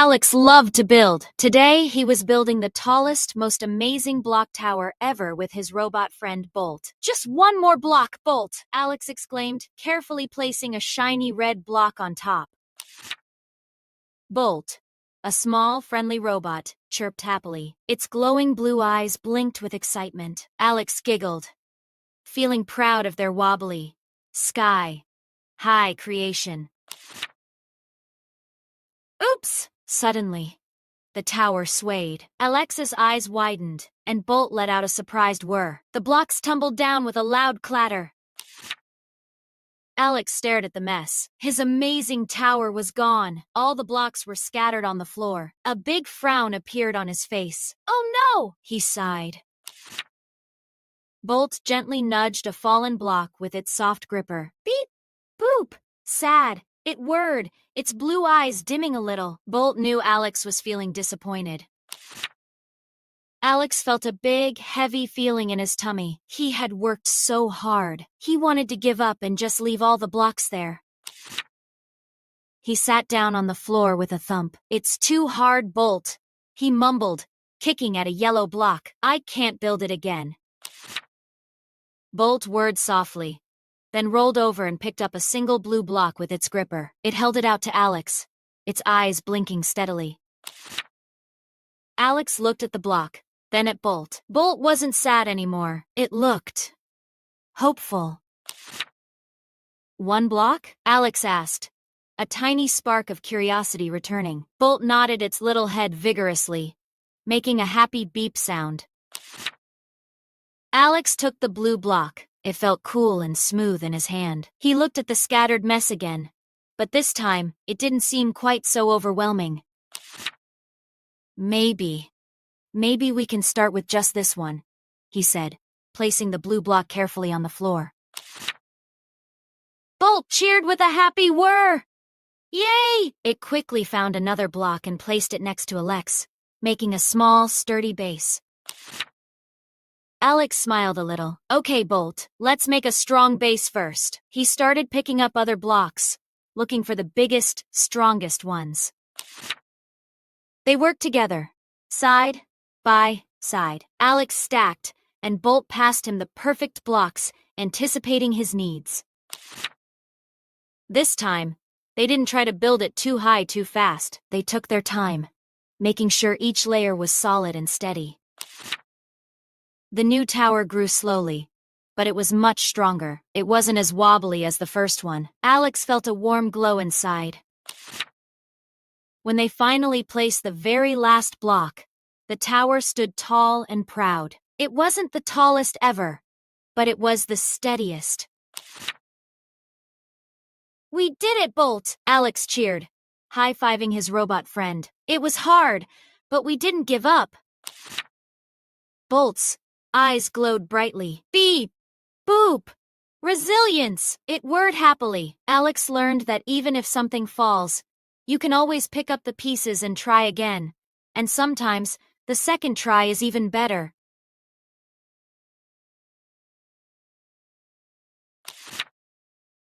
Alex loved to build. Today, he was building the tallest, most amazing block tower ever with his robot friend Bolt. "Just one more block, Bolt," Alex exclaimed, carefully placing a shiny red block on top. Bolt, a small, friendly robot, chirped happily. Its glowing blue eyes blinked with excitement. Alex giggled, feeling proud of their wobbly, sky-high creation. Oops! Suddenly, the tower swayed. Alex's eyes widened, and Bolt let out a surprised whir. The blocks tumbled down with a loud clatter. Alex stared at the mess. His amazing tower was gone. All the blocks were scattered on the floor. A big frown appeared on his face. "Oh no!" he sighed. Bolt gently nudged a fallen block with its soft gripper. "Beep! Boop!" Sad. It whirred, its blue eyes dimming a little. Bolt knew Alex was feeling disappointed. Alex felt a big, heavy feeling in his tummy. He had worked so hard. He wanted to give up and just leave all the blocks there. He sat down on the floor with a thump. "It's too hard, Bolt," he mumbled, kicking at a yellow block. "I can't build it again." Bolt whirred softly, then rolled over and picked up a single blue block with its gripper. It held it out to Alex, its eyes blinking steadily. Alex looked at the block, then at Bolt. Bolt wasn't sad anymore. It looked hopeful. "One block?" Alex asked, a tiny spark of curiosity returning. Bolt nodded its little head vigorously, making a happy beep sound. Alex took the blue block. It felt cool and smooth in his hand. He looked at the scattered mess again, but this time, it didn't seem quite so overwhelming. Maybe we can start with just this one," he said, placing the blue block carefully on the floor. Bolt cheered with a happy whir. "Yay!" It quickly found another block and placed it next to Alex, making a small, sturdy base. Alex smiled a little. "Okay, Bolt, let's make a strong base first." He started picking up other blocks, looking for the biggest, strongest ones. They worked together, side by side. Alex stacked, and Bolt passed him the perfect blocks, anticipating his needs. This time, they didn't try to build it too high too fast. They took their time, making sure each layer was solid and steady. The new tower grew slowly, but it was much stronger. It wasn't as wobbly as the first one. Alex felt a warm glow inside. When they finally placed the very last block, the tower stood tall and proud. It wasn't the tallest ever, but it was the steadiest. "We did it, Bolt!" Alex cheered, high-fiving his robot friend. "It was hard, but we didn't give up." Bolt's eyes glowed brightly. "Beep! Boop! Resilience!" It whirred happily. Alex learned that even if something falls, you can always pick up the pieces and try again. And sometimes, the second try is even better.